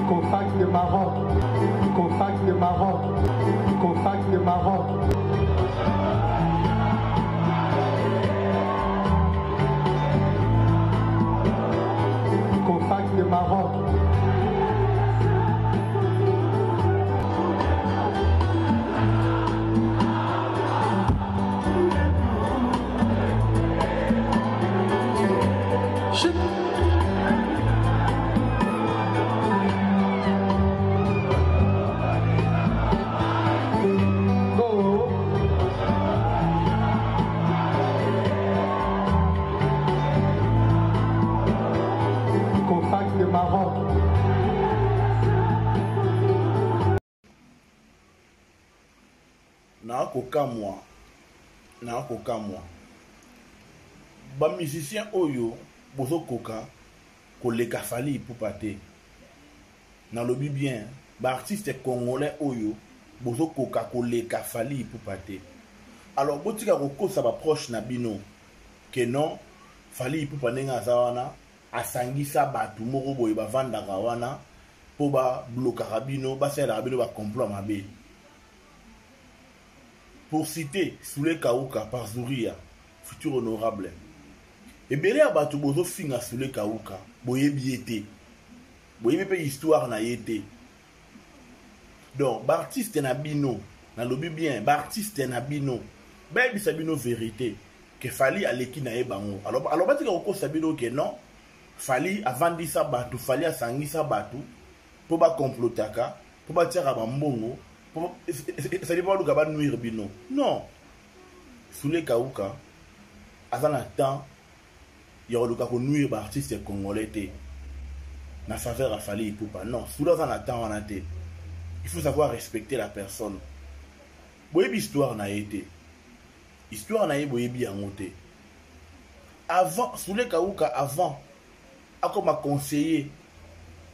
Contact de Maroc. Contact de Maroc. Contact de Maroc. Contact de Maroc. na kokamwa ba musicien oyo bozo koka koleka Fally Ipupa te na lobi bien ba artiste congolais oyo bozo koka koleka Fally Ipupa te. Alors botika kokosa ba proche na bino que non Fally Ipupa nenga zawana asangisa batu moko boye bavandaka wana po ba blokaka bino basala bino ba complot mabe. Pour citer Soulé Kaouka par Zouria, futur honorable. Et bien là, tu bozo finga Soulé Kaouka, boye biété. Boye pe histoire na yété. Donc, l'artiste na bino, na lobi bien, l'artiste na bino. Ben bi sabino vérité que Fally aleki na ebango. Alors ba tika ko sabino que non, Fally avandi sa batu, Fally asangi sa batu pour ba complotaka, pour ba tira ba mbongo. Ça dépend de ce nuire bino. Non. Soulé Kaouka, avant le temps, il y a eu nuire artiste congolais na faveur à Fally Ipupa. Non, Soulé avant le temps, il faut savoir respecter la personne. Boyebi histoire na été. Histoire na boyebi angote. Avant, Soulé Kaouka, avant, comme conseiller,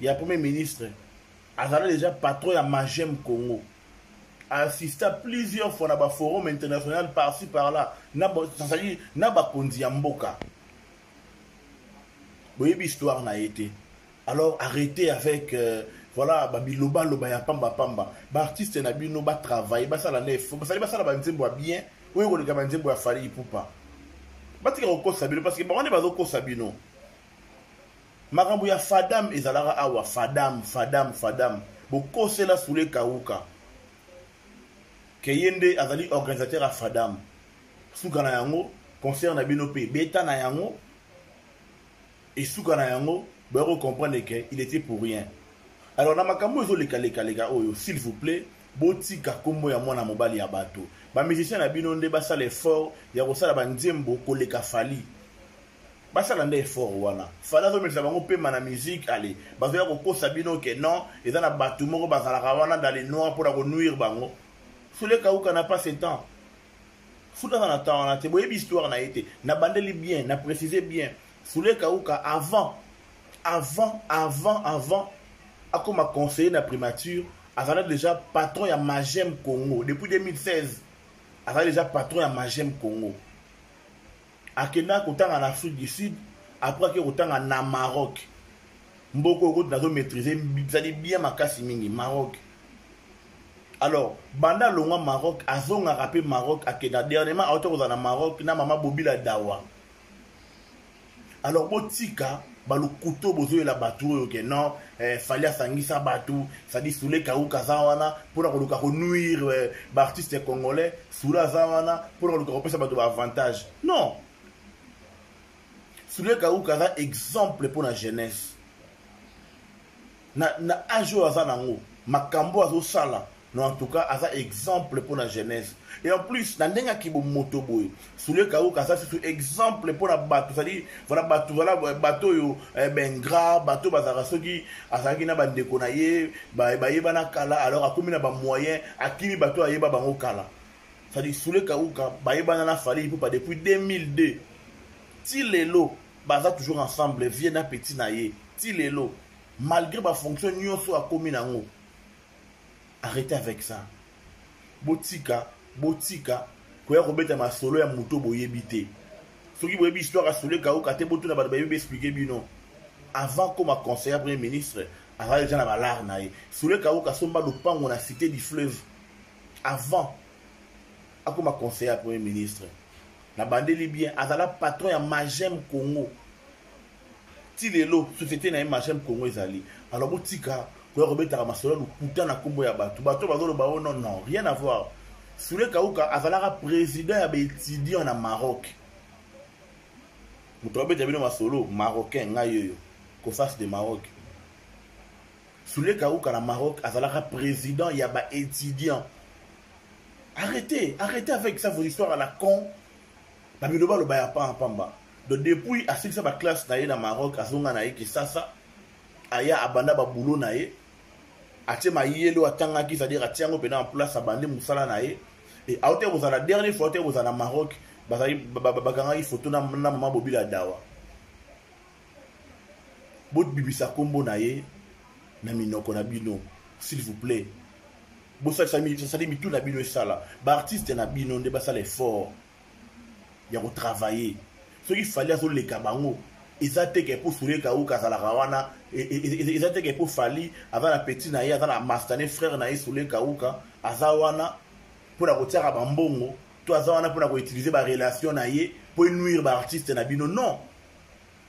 il y a premier ministre, il a déjà patron à Magem Congo. Assisté plusieurs fois dans le forum international par-ci par-là. Na ba kondi ya mboka. Boyebi histoire na été. Alors arrêtez avec voilà babiloba loba ya pamba pamba. Ba artiste na bino ba travail, ba sala nefo, ba sala ba nzembo bien. Oyo ko leka ba nzembo ya Fally Ipupa. Ba tika ko sabino parce que ba on ba zo ko sabino. Makambo ya Fadam ezalara awa Fadam. Boko sela Soulé Kaouka. Keyende azali organisateur à Fadam. Souka na yango, concert na bino pe beta na yango. Et souka na yango, bero comprendre que il était pour rien. Alors na makambo zo leka oyo, s'il vous plaît, botika kombo ya mwana mobali ya bato. Ba musicien na bino nde basala effort ya kosala ba nzembo koleka Fally. Basala nde effort wana. Fally zo metsa bango pe na musique allez. Bazoya ko kosa bino que non, eza na bato moko bazala wana dans les noirs pour la nuire bango. Soulé Kaouka n'a pas ce temps. Soulé dans le temps, on a été boyebi histoire na été. Na bandeli bien, na précisé bien. Soulé Kaouka avant, a comme a conseillé na primature, a déjà patron ya Magem Congo depuis 2016. A déjà patron ya Magem Congo. A Kenya koutang en Afrique du Sud, après que koutang en Maroc. Mboko route nazo maîtriser, ça dit bien makasi mingi Maroc. Alors, banda longa Maroc, azonga rapé Maroc, à Kenya. Dernièrement, à hauteur de Maroc, na mama Bobila Dawa. Alors, botika, le couteau, bozo la bateau, ok, non, Fally Sangisa bateau, ça dit Soulé Kaouka Zawana, pour la nuire, artiste congolais, Soula Zawana, pour la repérer bateau avantage. Non. Soulé Kaouka Zawana, exemple pour la jeunesse. Na ajo azanango, makambo azo sala. Non, en tout cas, ça exemple pour la jeunesse. Et en plus, dans les qui moto boy, Soulé Kaouka, ça c'est exemple pour la bateau. C'est-à-dire, voilà bateau yo ben gras, bateau bazarasogi, azaki na bande konaye, ba na kala, alors a combien ba moyen, a kimi bateau ayeba bango kala. C'est-à-dire Soulé Kaouka, ba na Fally Ipupa depuis 2002. Ti lelo, baza toujours ensemble, vieux na petit naye. Ti lelo, malgré ba fonction nyonso a komi nango. Arrêtez avec ça. Botika, quoi robeta ma solo ya muto boyebité. Ce qui boyebi histoire à Soulé Kaouka te boto na ba expliquer bino. Avant comme conseiller premier ministre, azala déjà na balar na ye. Soule Kauka somba lopango na cité du fleuve avant akoma conseiller premier ministre na bandeli bien azala patron ya Magem Congo ti lelo société na Magem Congo ezali. Alors botika ko robeta masolo lukuta na kombo ya bato bazolo ba non non rien à voir. Soule Kauka azala président ya étudiant na Maroc. Muto robeta bino masolo marocain ngayo ko face de Maroc. Soule Kauka na Maroc azala président ya ba étudiant. Arrêtez avec ça vos histoires à la con. Babiloba lo baya pa pamba. Donc depuis à ça ba classe na ye na Maroc azonga na ye ki sasa aya abanda ba boulot na ye. Atie ma yelo atanga ki c'est-à-dire atiango pena en place abandé musala na ye. Et à hauteur vous à la dernière fois vous à Maroc bazali baganga il photo na maman Bobila Dawa. Bot bibisa kombo na ye na minoko na bino s'il vous plaît. Bon ça dit tout na bino ça là. Ba artiste na bino nde ba ça l'effort. Il y a travailler. Ce qu'il fallait sur les kabango, ils attaquent pour Soule Kauka za la rawana ils attaquent pour Fali avant la petite na ye avant la mastane frère na ye Soule Kauka azawana pour la retirer ba mbongo, toi azawana pour la utiliser ba relation na ye pour nuire ba artiste na bino non.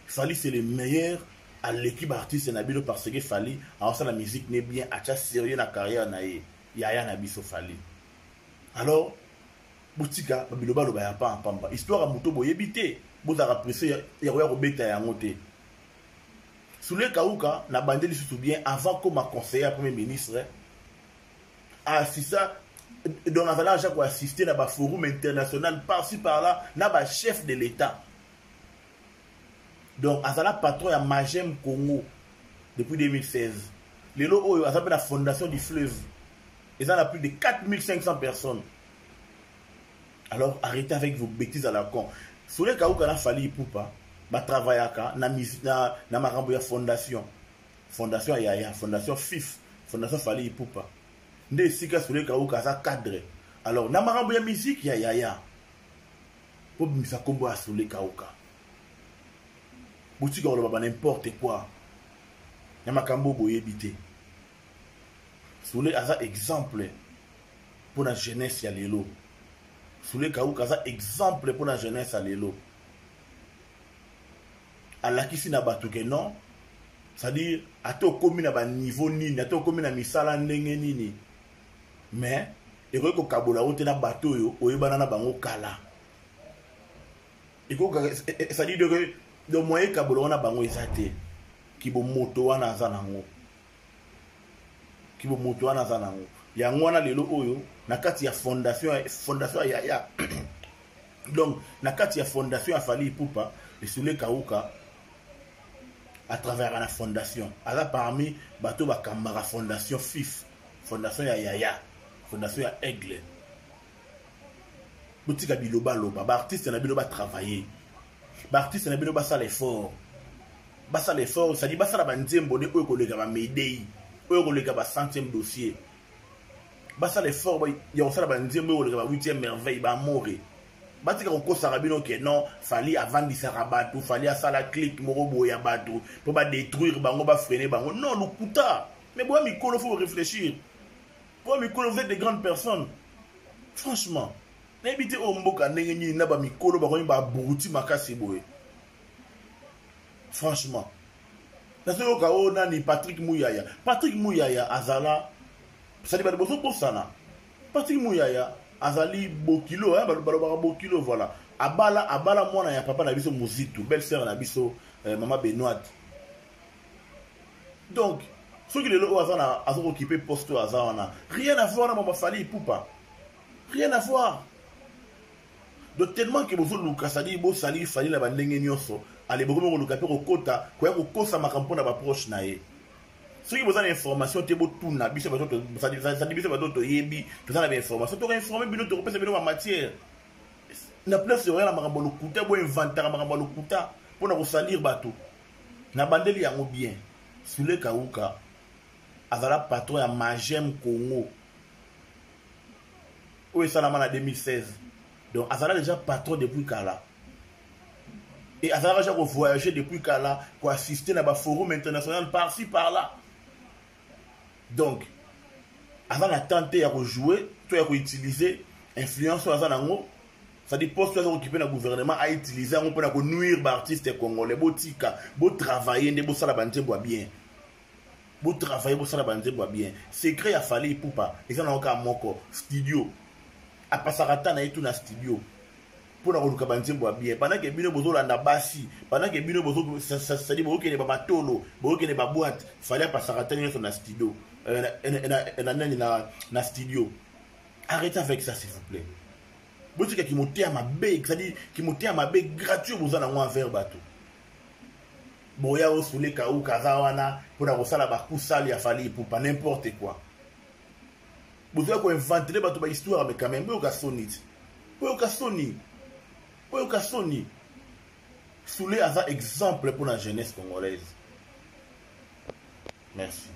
Fali c'est le meilleur à l'équipe artiste na bino parce que Fali alors ça la musique n'est bien acha sérieux na carrière na ye. Yaya na biso Fali. Alors, Boutika, Babiloba lo baya pa pamba. Histoire à Muto boyebite. Boza apprécier ya roya robeta ya ngote. Soule Kauka na bandeli surtout bien avant comme conseiller premier ministre. Assista donc avant chaque fois assister na ba forum international par-ci par-là na ba chef de l'état. Donc azala patron ya Magem Congo depuis 2016. Lelo oyo azaba la fondation du fleuve. Ils en ont plus de 4500 personnes. Alors arrêtez avec vos bêtises à la con. Soule Kauka na Fali Ipupa, ba travaillaka na marambo ya fondation. Fondation Yaya, fondation FIF, fondation Fali Ipupa. Nde sika Soule Kauka sa cadre. Alors na marambo ya musique ya Yaya. Pour misa kombo à Soule Kauka. Boutique on ba n'importe quoi. Na makambo boyebité. Soule aza exemple pour la jeunesse ya lelo. Soule Kauka aza exemple pour la jeunesse ya lelo. Alakisi na batu ke non, c'est-à-dire ato komi na ba niveau nini, ato komi na misala ndenge nini. Mais eko ko kabola ote na bato yo oyebana na bango kala. Eko c'est-à-dire que de moyen kabola na bango ezate ki bo moto wana aza nango. Kibo moto wana za nango yango wana lelo oyo na kati ya fondation ya Yaya. Donc na kati ya fondation ya Fali Ipupa et Soule Kauka à travers la fondation ala parmi bato ba kamara fondation FIF fondation ya Yaya fondation ya Aigle botika biloba loba ba artiste na biloba travailler ba artiste na biloba ça l'effort ça dit ba ça la banzembo de oyo koleka ba Mayday oyo koleka ba 100e dossier basa l'effort ya osala ba nzembo koleka ba 8e merveille ba moré batika ko sarabino ke non Fali avant di sarabatu Fali asala clic moko boya batu pour ba détruire bango ba freiner bango non lukuta mais boa mikolo faut réfléchir boa mikolo vous êtes des grandes personnes franchement n'habitez au mboka ndenge ni na ba mikolo ba ko ba buruti makasi boye franchement. Nazo kaona ni Patrick Muyaya azala ça dit ba boso pour ça. Patrick Muyaya azali bokilo hein ba bokilo voilà. Abala mwana ya papa na biso Muzitu, belle-sœur na biso maman Benoît. Donc ceux qui le azana azo occuper poste azana rien à voir na mama Fali Ipupa. Rien à voir. Donc tellement que bozo luka sali bo sali Fali la bandenge nyonso. Allez beaucoup me luka pe ko kota ko ya ko kosa makampo na ba proche na ye. Ceux qui vous ont l'information, tu as tout na biso ça dit biso bato yebi, tu as l'information, tu as informé bino tu repèse bino en matière. Na place rien na makambo lukuta bo inventaire makambo lukuta pour na ko salir bato. Na bandeli yango bien. Soule Kauka azala patron ya Magem Congo. Oui, ça en 2016. Donc azala déjà patron depuis Kala. Et azala déjà voyager depuis Kala pour assister à un forum international par-ci par-là. Donc avant la tenter à rejouer, tu as utiliser influence à Zanango. Ça dit poste à occuper le gouvernement à utiliser on peut nuire les artistes congolais, botika, beau travailler, ne beau salabante bois bien. Beau travailler, beau salabante bois bien. Secret a fallu pour pas. Et ça n'a aucun moko studio. A pasarata na tout na studio. Pour la relukabante bois bien. Pendant que bino bozo landa basi, pendant que bino bozo ça dit beau que ne ba matolo, beau que ne ba boîte, fallait pasarata na son studio. Na studio. Arrêtez avec ça s'il vous plaît. Vous savez qui monte à ma baie, c'est-à-dire qui monte à ma baie gratuit vous en avez un verre bateau. Boya au soleil kaou kazawana pour la rosala bakou sali a fallu pour pas n'importe quoi. Vous avez quoi inventer bateau ba histoire mais quand même boya kasoni. Boya kasoni. Soleil a un exemple pour la jeunesse congolaise. Merci.